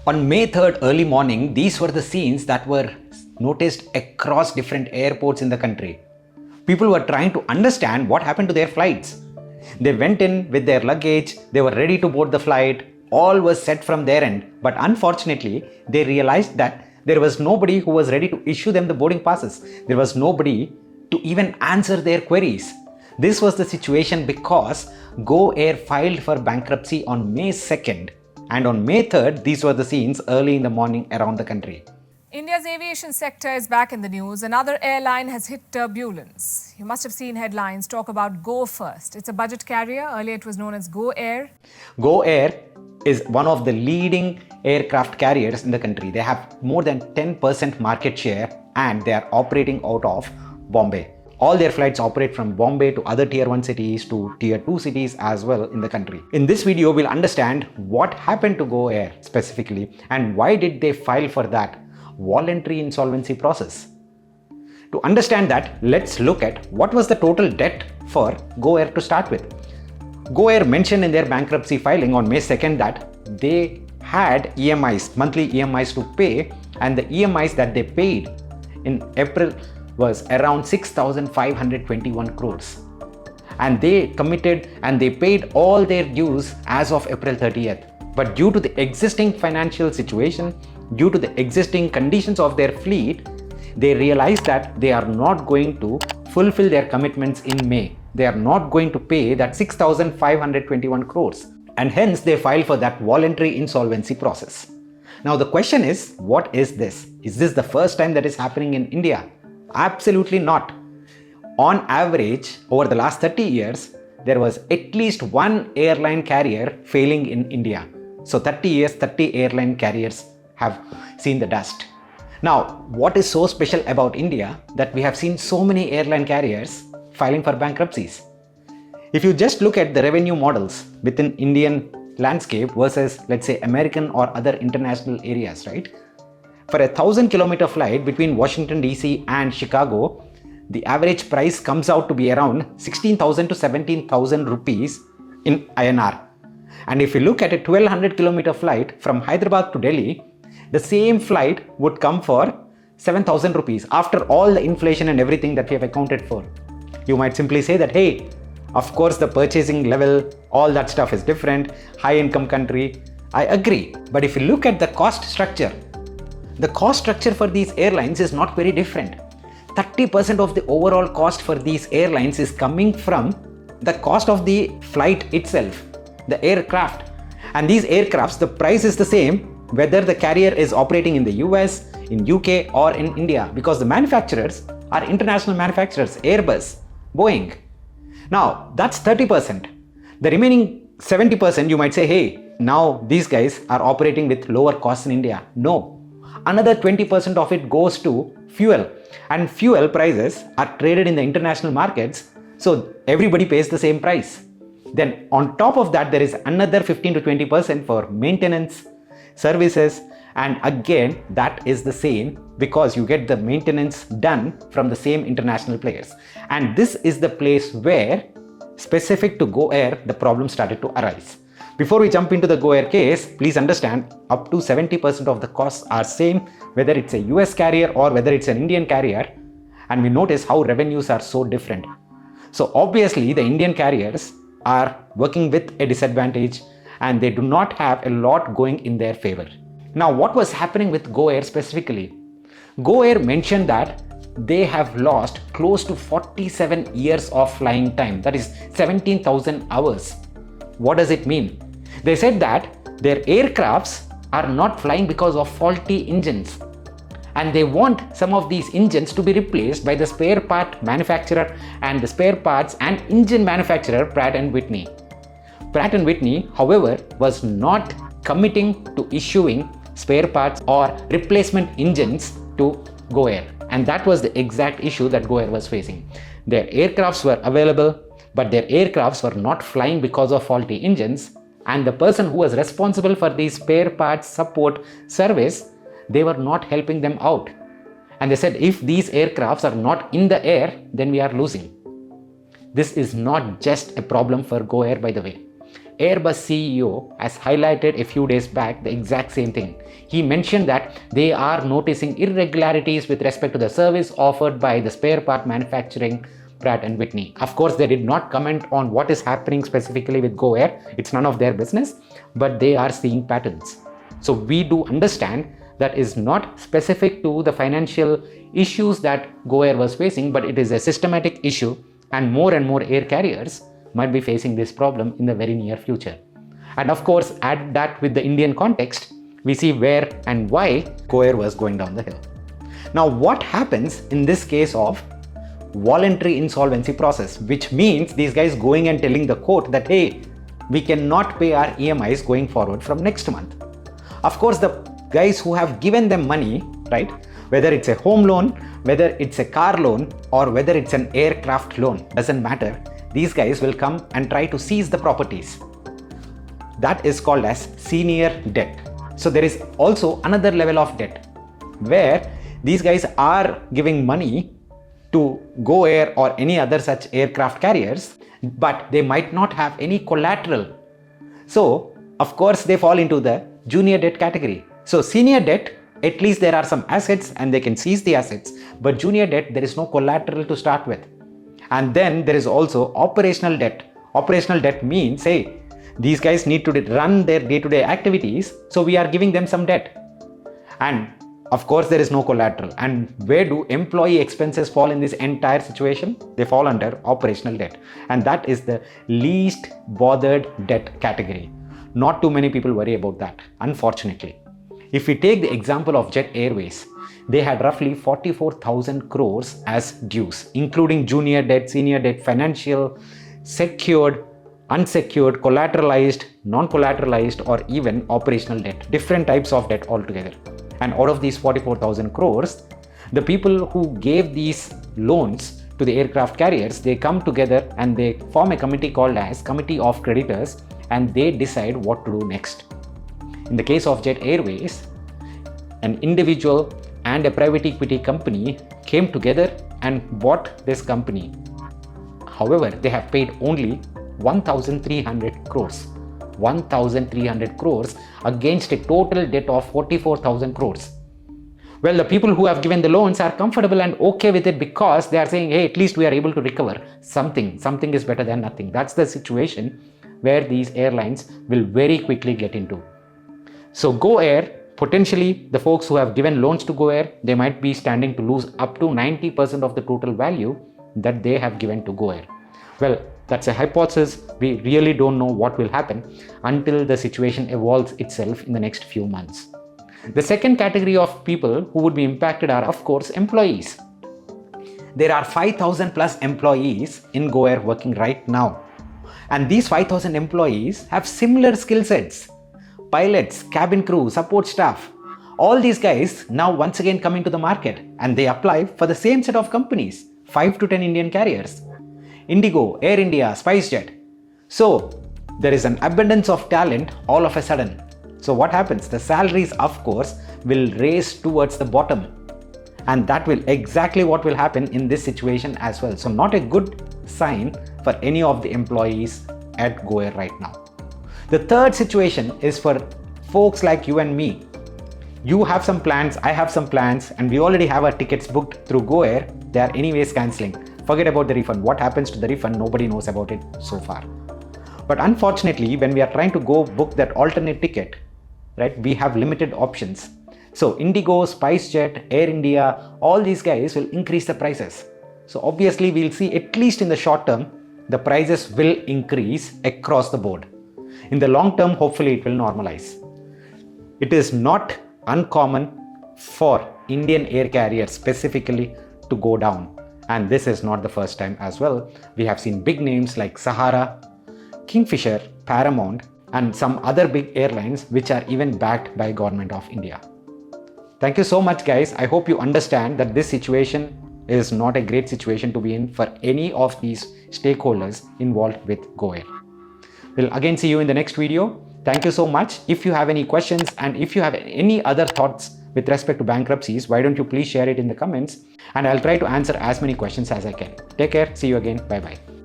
On May 3rd early morning, these were the scenes that were noticed across different airports in the country. People were trying to understand what happened to their flights. They went in with their luggage, they were ready to board the flight, all was set from their end, but unfortunately, they realized that there was nobody who was ready to issue them the boarding passes. There was nobody to even answer their queries. This was the situation because Go Air filed for bankruptcy on May 2nd, and on May 3rd, these were the scenes early in the morning around the country. India's aviation sector is back in the news. Another airline has hit turbulence. You must have seen headlines talk about Go First. It's a budget carrier. Earlier it was known as Go Air. Go Air is one of the leading aircraft carriers in the country. They have more than 10% market share and they are operating out of Bombay. All their flights operate from Bombay to other tier 1 cities to tier 2 cities as well in the country. In this video, we'll understand what happened to Go Air specifically and why did they file for that voluntary insolvency process. To understand that, let's look at what was the total debt for Go Air to start with. Go Air mentioned in their bankruptcy filing on May 2nd that they had EMIs, monthly EMIs to pay, and the EMIs that they paid in April was around 6,521 crores. And they committed and they paid all their dues as of April 30th. But due to the existing financial situation, due to the existing conditions of their fleet, they realized that they are not going to fulfill their commitments in May. They are not going to pay that 6,521 crores. And hence they filed for that voluntary insolvency process. Now the question is, what is this? Is this the first time that is happening in India? Absolutely not. On average, over the last 30 years, there was at least one airline carrier failing in India. So 30 years, 30 airline carriers have seen the dust. Now, what is so special about India that we have seen so many airline carriers filing for bankruptcies? If you just look at the revenue models within Indian landscape versus, let's say, American or other international areas, right? For a 1,000-kilometer flight between Washington DC and Chicago, the average price comes out to be around 16,000 to 17,000 rupees in INR. And if you look at a 1,200-kilometer flight from Hyderabad to Delhi, the same flight would come for 7,000 rupees after all the inflation and everything that we have accounted for. You might simply say that, hey, of course the purchasing level, all that stuff is different, high income country. I agree. But if you look at the cost structure for these airlines is not very different. 30% of the overall cost for these airlines is coming from the cost of the flight itself, the aircraft. And these aircrafts, the price is the same whether the carrier is operating in the US, in UK or in India, because the manufacturers are international manufacturers, Airbus, Boeing. Now that's 30%. The remaining 70% you might say, hey, now these guys are operating with lower costs in India. No. Another 20% of it goes to fuel, and fuel prices are traded in the international markets, so everybody pays the same price. Then on top of that, there is another 15 to 20% for maintenance, services, and again that is the same because you get the maintenance done from the same international players. And this is the place where, specific to Go Air, the problem started to arise. Before we jump into the Go Air case, please understand up to 70% of the costs are same whether it's a US carrier or whether it's an Indian carrier, and we notice how revenues are so different. So obviously the Indian carriers are working with a disadvantage and they do not have a lot going in their favor. Now what was happening with Go Air specifically? Go Air mentioned that they have lost close to 47 years of flying time, that is 17,000 hours. What does it mean? They said that their aircrafts are not flying because of faulty engines, and they want some of these engines to be replaced by the spare part manufacturer and the spare parts and engine manufacturer Pratt & Whitney. Pratt & Whitney, however, was not committing to issuing spare parts or replacement engines to Go Air, and that was the exact issue that Go Air was facing. Their aircrafts were available, but their aircrafts were not flying because of faulty engines, and the person who was responsible for the spare parts support service, they were not helping them out. And they said, if these aircrafts are not in the air, then we are losing. This is not just a problem for Go Air, by the way. Airbus CEO has highlighted a few days back the exact same thing. He mentioned that they are noticing irregularities with respect to the service offered by the spare part manufacturing Pratt & Whitney. Of course, they did not comment on what is happening specifically with Go Air. It's none of their business, but they are seeing patterns. So we do understand that is not specific to the financial issues that Go Air was facing, but it is a systematic issue, and more air carriers might be facing this problem in the very near future. And of course, add that with the Indian context, we see where and why Go Air was going down the hill. Now, what happens in this case of voluntary insolvency process, which means these guys going and telling the court that, hey, we cannot pay our EMIs going forward from next month. Of course, the guys who have given them money, right, whether it's a home loan, whether it's a car loan, or whether it's an aircraft loan, doesn't matter. These guys will come and try to seize the properties. That is called as senior debt. So there is also another level of debt where these guys are giving money to Go Air or any other such aircraft carriers, but they might not have any collateral. So of course they fall into the junior debt category. So senior debt, at least there are some assets and they can seize the assets, but junior debt, there is no collateral to start with. And then there is also operational debt. Operational debt means, hey, these guys need to run their day-to-day activities, so we are giving them some debt. And of course, there is no collateral. And where do employee expenses fall in this entire situation? They fall under operational debt. And that is the least bothered debt category. Not too many people worry about that, unfortunately. If we take the example of Jet Airways, they had roughly 44,000 crores as dues, including junior debt, senior debt, financial, secured, unsecured, collateralized, non-collateralized, or even operational debt, different types of debt altogether. And out of these 44,000 crores, the people who gave these loans to the aircraft carriers, they come together and they form a committee called as Committee of Creditors, and they decide what to do next. In the case of Jet Airways, an individual and a private equity company came together and bought this company. However, they have paid only 1,300 crores. 1,300 crores against a total debt of 44,000 crores. Well, the people who have given the loans are comfortable and okay with it because they are saying, hey, at least we are able to recover something. Something is better than nothing. That's the situation where these airlines will very quickly get into. So Go Air, potentially the folks who have given loans to Go Air, they might be standing to lose up to 90% of the total value that they have given to Go Air. Well, that's a hypothesis. We really don't know what will happen until the situation evolves itself in the next few months. The second category of people who would be impacted are, of course, employees. There are 5,000 plus employees in Go Air working right now. And these 5,000 employees have similar skill sets. Pilots, cabin crew, support staff. All these guys now once again come into the market and they apply for the same set of companies, 5 to 10 Indian carriers. Indigo, Air India, SpiceJet. So there is an abundance of talent all of a sudden. So what happens? The salaries, of course, will race towards the bottom. And that will exactly what will happen in this situation as well. So not a good sign for any of the employees at Go Air right now. The third situation is for folks like you and me. You have some plans, I have some plans, and we already have our tickets booked through Go Air. They are anyways cancelling. Forget about the refund. What happens to the refund? Nobody knows about it so far. But unfortunately, when we are trying to go book that alternate ticket, right, we have limited options. So Indigo, SpiceJet, Air India, all these guys will increase the prices. So obviously we'll see, at least in the short term, the prices will increase across the board. In the long term, hopefully it will normalize. It is not uncommon for Indian air carriers specifically to go down. And this is not the first time as well. We have seen big names like Sahara, Kingfisher, Paramount, and some other big airlines which are even backed by Government of India. Thank you so much, guys. I hope you understand that this situation is not a great situation to be in for any of these stakeholders involved with Go Air. We'll again see you in the next video. Thank you so much. If you have any questions and if you have any other thoughts with respect to bankruptcies, why don't you please share it in the comments, and I'll try to answer as many questions as I can. Take care. See you again. Bye-bye.